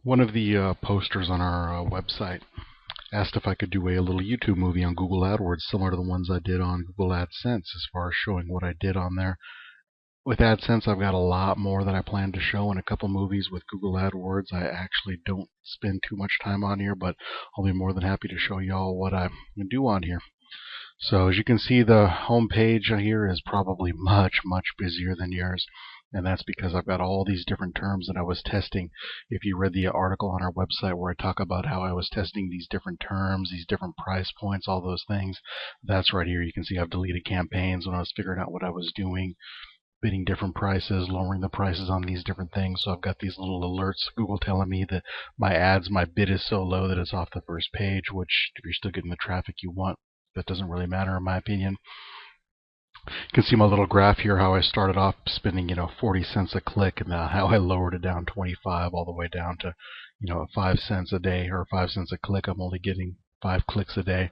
One of the posters on our website asked if I could do a little YouTube movie on Google AdWords similar to the ones I did on Google AdSense as far as showing what I did on there. With AdSense, I've got a lot more that I plan to show in a couple movies. With Google AdWords, I actually don't spend too much time on here, but I'll be more than happy to show y'all what I do on here. So as you can see, the home page here is probably much busier than yours, and that's because I've got all these different terms that I was testing. If you read the article on our website where I talk about how I was testing these different terms, these different price points, all those things, that's right here. You can see I've deleted campaigns when I was figuring out what I was doing, bidding different prices, lowering the prices on these different things. So I've got these little alerts, Google telling me that my bid is so low that it's off the first page, which if you're still getting the traffic you want, that doesn't really matter in my opinion. You can see my little graph here, how I started off spending 40 cents a click, and how I lowered it down 25 all the way down to 5 cents a day, or 5 cents a click. I'm only getting 5 clicks a day.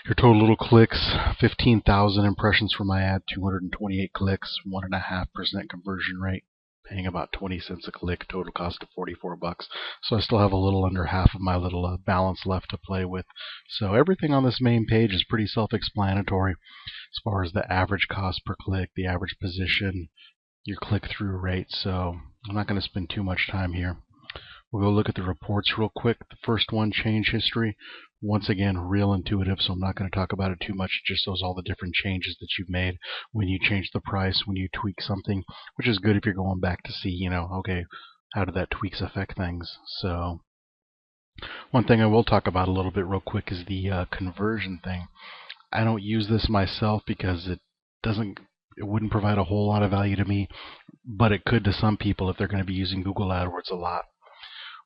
Your total little clicks, 15,000 impressions for my ad, 228 clicks, 1.5% conversion rate, paying about 20 cents a click, total cost of 44 bucks. So I still have a little under half of my little balance left to play with. So everything on this main page is pretty self-explanatory as far as the average cost per click, the average position, your click-through rate. So I'm not going to spend too much time here. We'll go look at the reports real quick. The first one, change history. Once again, real intuitive, so I'm not going to talk about it too much. It just shows all the different changes that you've made when you change the price, when you tweak something, which is good if you're going back to see, okay, how did that tweaks affect things. So one thing I will talk about a little bit real quick is the conversion thing. I don't use this myself because it wouldn't provide a whole lot of value to me, but it could to some people if they're going to be using Google AdWords a lot.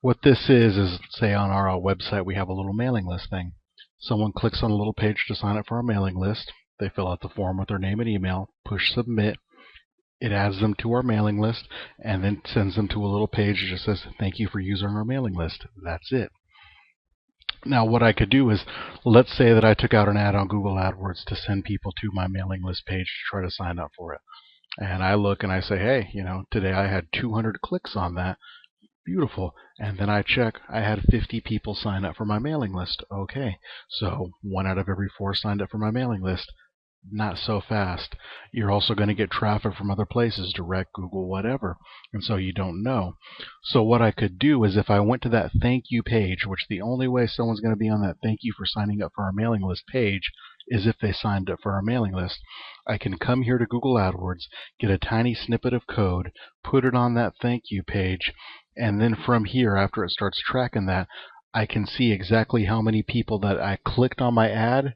What this is say on our website we have a little mailing list thing. Someone clicks on a little page to sign up for our mailing list. They fill out the form with their name and email, push submit. It adds them to our mailing list and then sends them to a little page that just says, thank you for using our mailing list. That's it. Now what I could do is, let's say that I took out an ad on Google AdWords to send people to my mailing list page to try to sign up for it. And I look and I say, hey, today I had 200 clicks on that. Beautiful. And then I check, I had 50 people sign up for my mailing list. Okay, so 1 out of every 4 signed up for my mailing list. Not so fast. You're also going to get traffic from other places, direct, Google, whatever. And so you don't know. So what I could do is if I went to that thank you page, which the only way someone's going to be on that thank you for signing up for our mailing list page is if they signed up for our mailing list. I can come here to Google AdWords, get a tiny snippet of code, put it on that thank you page, and then from here, after it starts tracking that, I can see exactly how many people that I clicked on my ad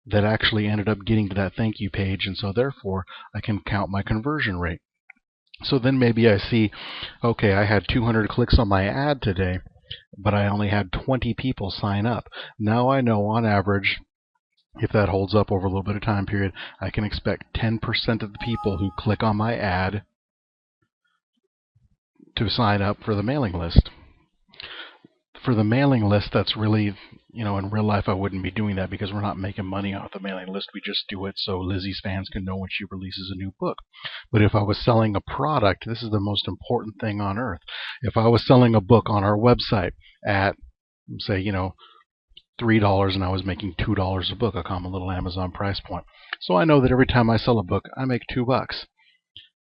that actually ended up getting to that thank you page, and so therefore I can count my conversion rate. So then maybe I see, okay, I had 200 clicks on my ad today, but I only had 20 people sign up. Now I know on average, if that holds up over a little bit of time period, I can expect 10% of the people who click on my ad to sign up for the mailing list. For the mailing list, that's really, in real life I wouldn't be doing that because we're not making money off the mailing list. We just do it so Lizzie's fans can know when she releases a new book. But if I was selling a product, this is the most important thing on earth. If I was selling a book on our website at, say, $3 and I was making $2 a book, a common little Amazon price point. So I know that every time I sell a book, I make $2.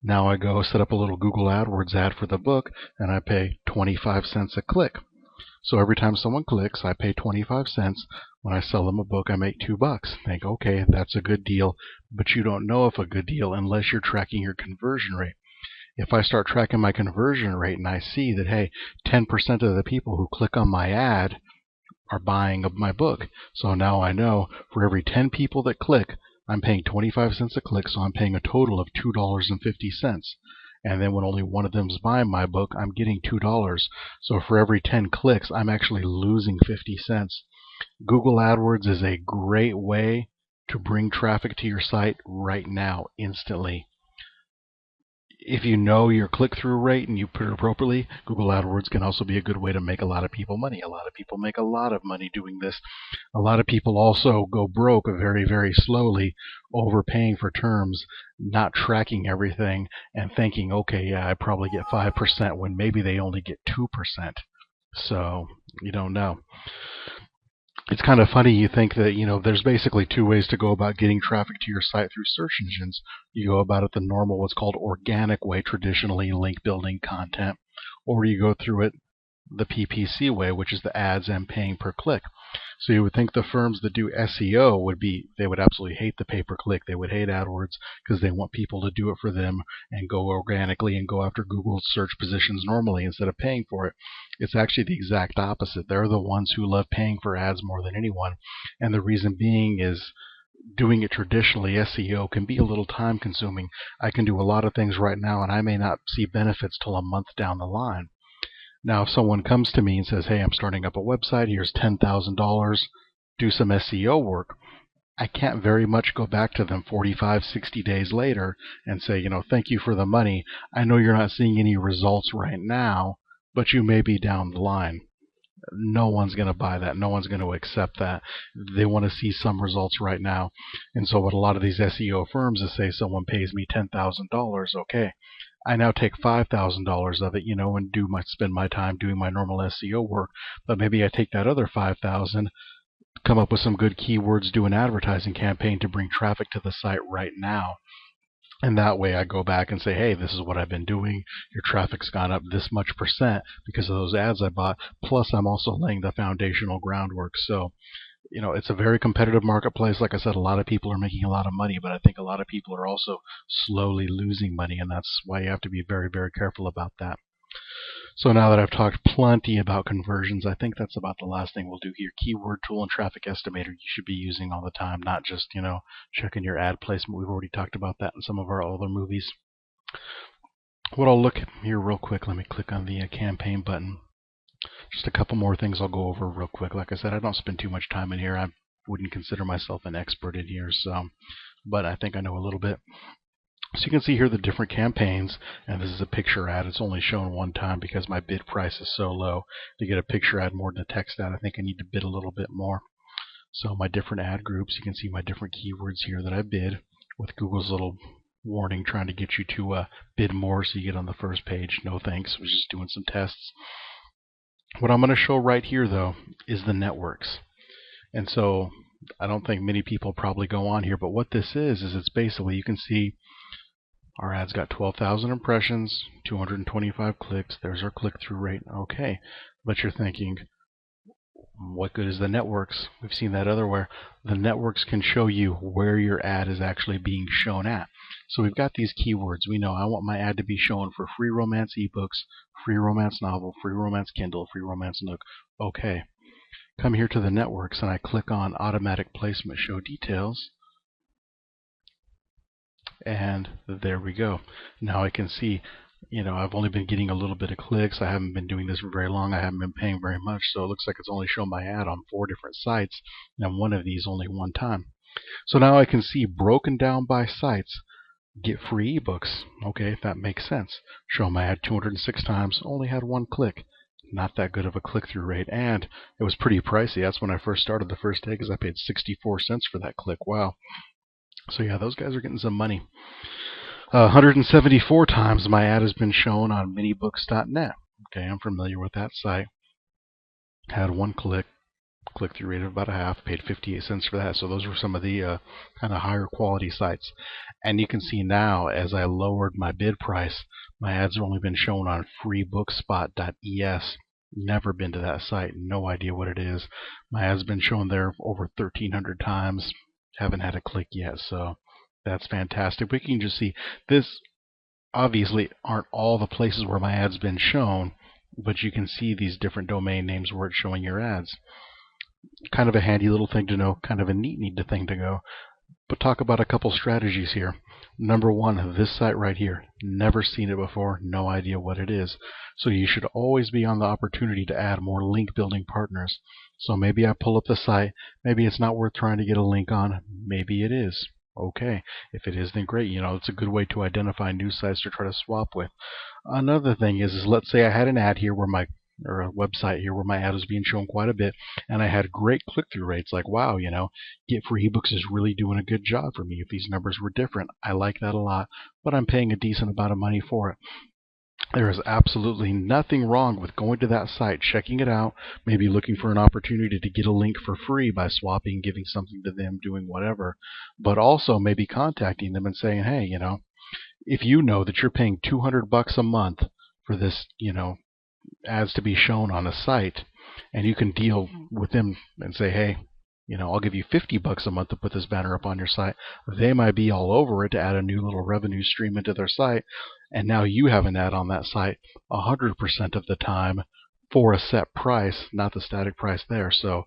Now I go set up a little Google AdWords ad for the book and I pay 25 cents a click. So every time someone clicks, I pay 25 cents. When I sell them a book, I make $2. Think, okay, that's a good deal, but you don't know if a good deal unless you're tracking your conversion rate. If I start tracking my conversion rate and I see that, hey, 10% of the people who click on my ad are buying my book. So now I know for every 10 people that click, I'm paying 25 cents a click, so I'm paying a total of $2.50. And then when only one of them is buying my book, I'm getting $2. So for every 10 clicks, I'm actually losing 50 cents. Google AdWords is a great way to bring traffic to your site right now, instantly. If you know your click-through rate and you put it appropriately, Google AdWords can also be a good way to make a lot of people money. A lot of people make a lot of money doing this. A lot of people also go broke very slowly, overpaying for terms, not tracking everything, and thinking, okay, yeah, I probably get 5% when maybe they only get 2%. So you don't know. It's kind of funny. You think that, there's basically two ways to go about getting traffic to your site through search engines. You go about it the normal, what's called organic way, traditionally link building content, or you go through it the PPC way, which is the ads and paying per click. So you would think the firms that do SEO they would absolutely hate the pay per click. They would hate AdWords because they want people to do it for them and go organically and go after Google's search positions normally instead of paying for it. It's actually the exact opposite. They're the ones who love paying for ads more than anyone. And the reason being is doing it traditionally, SEO can be a little time consuming. I can do a lot of things right now and I may not see benefits till a month down the line. Now, if someone comes to me and says, hey, I'm starting up a website, here's $10,000, do some SEO work, I can't very much go back to them 45, 60 days later and say, thank you for the money. I know you're not seeing any results right now, but you may be down the line. No one's going to buy that. No one's going to accept that. They want to see some results right now. And so what a lot of these SEO firms is say someone pays me $10,000, okay, I now take $5,000 of it, and spend my time doing my normal SEO work. But maybe I take that other $5,000, come up with some good keywords, do an advertising campaign to bring traffic to the site right now. And that way I go back and say, hey, this is what I've been doing. Your traffic's gone up this much percent because of those ads I bought. Plus, I'm also laying the foundational groundwork. So, it's a very competitive marketplace. Like I said, a lot of people are making a lot of money, but I think a lot of people are also slowly losing money, and that's why you have to be very, very careful about that. So now that I've talked plenty about conversions, I think that's about the last thing we'll do here. Keyword tool and traffic estimator you should be using all the time, not just, checking your ad placement. We've already talked about that in some of our other movies. What I'll look at here real quick, let me click on the campaign button. Just a couple more things I'll go over real quick. Like I said, I don't spend too much time in here. I wouldn't consider myself an expert in here, but I think I know a little bit. So you can see here the different campaigns, and this is a picture ad. It's only shown one time because my bid price is so low. To get a picture ad more than a text ad, I think I need to bid a little bit more. So my different ad groups, you can see my different keywords here that I bid with Google's little warning trying to get you to bid more so you get on the first page. No thanks. I was just doing some tests. What I'm going to show right here, though, is the networks. And so I don't think many people probably go on here, but what this is it's basically, you can see our ad's got 12,000 impressions, 225 clicks. There's our click-through rate. Okay. But you're thinking, what good is the networks? We've seen that otherwhere. The networks can show you where your ad is actually being shown at. So we've got these keywords. We know I want my ad to be shown for free romance ebooks, free romance novel, free romance Kindle, free romance Nook. Okay. Come here to the networks and I click on automatic placement show details. And there we go. Now I can see, I've only been getting a little bit of clicks. I haven't been doing this for very long. I haven't been paying very much. So it looks like it's only shown my ad on 4 different sites, and one of these only one time. So now I can see broken down by sites. Get free ebooks. Okay, that makes sense. Show my ad 206 times, only had 1 click. Not that good of a click-through rate, and it was pretty pricey. That's when I first started the first day because I paid 64 cents for that click. Wow. So yeah, those guys are getting some money. 174 times my ad has been shown on minibooks.net. Okay, I'm familiar with that site. Had 1 click, click-through rate of about a half, paid 58 cents for that. So those were some of the kind of higher quality sites. And you can see now, as I lowered my bid price, my ads have only been shown on freebookspot.es. Never been to that site, no idea what it is. My ad's been shown there over 1,300 times. Haven't had a click yet, so that's fantastic. We can just see this obviously aren't all the places where my ad's been shown, but you can see these different domain names where it's showing your ads. Kind of a handy little thing to know, kind of a neat thing to go. But talk about a couple strategies here. Number one, this site right here. Never seen it before, no idea what it is. So you should always be on the opportunity to add more link building partners. So maybe I pull up the site, maybe it's not worth trying to get a link on, maybe it is. Okay, if it is, then great. It's a good way to identify new sites to try to swap with. Another thing is let's say I had an ad here or a website here where my ad was being shown quite a bit, and I had great click-through rates. Like, wow, Get Free eBooks is really doing a good job for me. If these numbers were different, I like that a lot, but I'm paying a decent amount of money for it. There is absolutely nothing wrong with going to that site, checking it out, maybe looking for an opportunity to get a link for free by swapping, giving something to them, doing whatever, but also maybe contacting them and saying, hey, if you know that you're paying $200 a month for this, ads to be shown on a site, and you can deal with them and say, hey, I'll give you $50 a month to put this banner up on your site. They might be all over it to add a new little revenue stream into their site, and now you have an ad on that site 100% of the time for a set price, not the static price there. So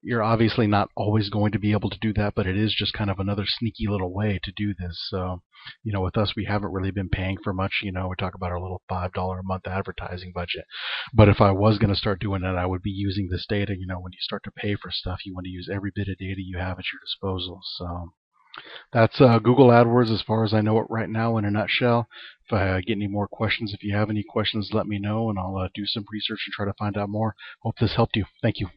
you're obviously not always going to be able to do that, but it is just kind of another sneaky little way to do this. So, with us, we haven't really been paying for much. We talk about our little $5 a month advertising budget. But if I was going to start doing that, I would be using this data. When you start to pay for stuff, you want to use every bit of data you have at your disposal. So that's Google AdWords as far as I know it right now in a nutshell. If I get any more questions, if you have any questions, let me know, and I'll do some research and try to find out more. Hope this helped you. Thank you.